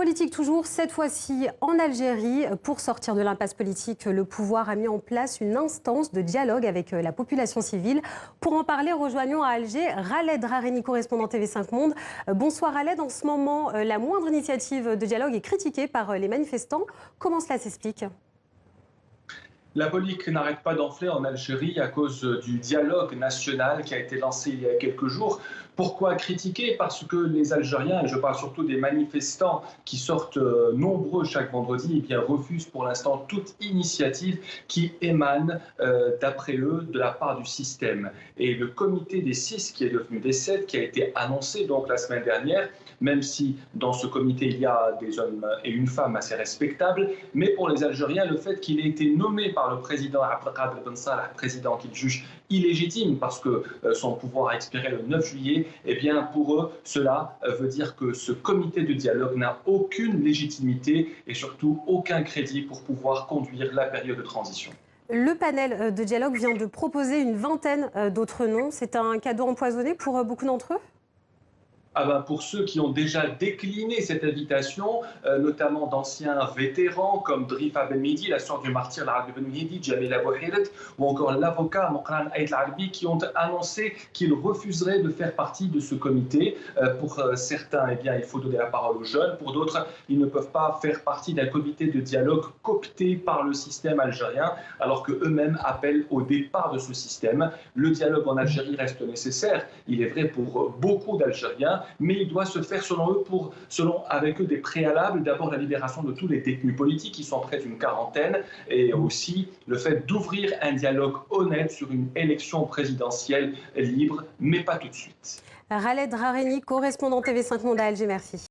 Politique toujours, cette fois-ci en Algérie. Pour sortir de l'impasse politique, le pouvoir a mis en place une instance de dialogue avec la population civile. Pour en parler, rejoignons à Alger Raled Drareni, correspondant TV5 Monde. Bonsoir Raled, en ce moment, la moindre initiative de dialogue est critiquée par les manifestants. Comment cela s'explique ? La polémique n'arrête pas d'enfler en Algérie à cause du dialogue national qui a été lancé il y a quelques jours. Pourquoi critiquer? Parce que les Algériens, et je parle surtout des manifestants qui sortent nombreux chaque vendredi, refusent pour l'instant toute initiative qui émane, d'après eux, de la part du système. Et le comité des 6, qui est devenu des 7, qui a été annoncé donc la semaine dernière, même si dans ce comité il y a des hommes et une femme assez respectables, mais pour les Algériens, le fait qu'il ait été nommé par le président Abdelkader Ben Salah, président qu'il juge illégitime parce que son pouvoir a expiré le 9 juillet, eh bien pour eux, cela veut dire que ce comité de dialogue n'a aucune légitimité et surtout aucun crédit pour pouvoir conduire la période de transition. Le panel de dialogue vient de proposer une vingtaine d'autres noms. C'est un cadeau empoisonné pour beaucoup d'entre eux ? Pour ceux qui ont déjà décliné cette invitation, notamment d'anciens vétérans comme Drifa Ben Mehdi, la sœur du martyr l'Arabi Ben Mehdi, Jamila Bouhiret, ou encore l'avocat Mokran Aït Al-Arabi, qui ont annoncé qu'ils refuseraient de faire partie de ce comité. Pour certains, il faut donner la parole aux jeunes. Pour d'autres, ils ne peuvent pas faire partie d'un comité de dialogue coopté par le système algérien, alors qu'eux-mêmes appellent au départ de ce système. Le dialogue en Algérie reste nécessaire, il est vrai pour beaucoup d'Algériens, mais il doit se faire selon eux, avec eux des préalables. D'abord la libération de tous les détenus politiques, qui sont près d'une quarantaine, et aussi le fait d'ouvrir un dialogue honnête sur une élection présidentielle libre, mais pas tout de suite. Raled Drareni, correspondant TV5 Monde à Alger, merci.